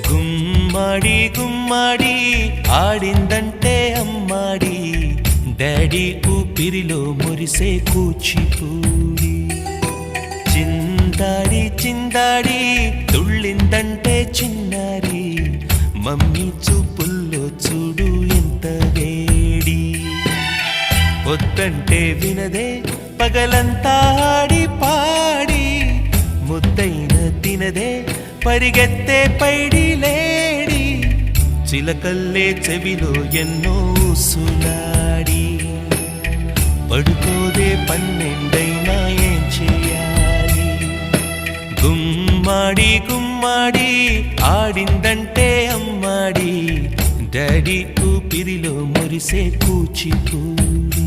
గుమ్మడి గుమ్మడి ఆడిందంటే అమ్మాడి daddy ఊపిరిలో మురిసే కూచిపూడి చిందాడి చిందాడి తుళ్ళిందంటే చిన్నారి మమ్మీ చూపుల్లో చూడు ఎంత వేడి వద్దంటే వినదే పగలంతా ఆడి పాడి ముద్దైన తినదే పరిగెత్తే పైడి లేడి చిలకల్లే చెవిలో ఎన్నో సులాడి పడుకోదే పన్నెండైనా ఏం చేయాలి గుమ్మాడి గుమ్మాడి ఆడిందంటే అమ్మాడి డాడీ ఊపిరిలో మురిసే కూచిపూడి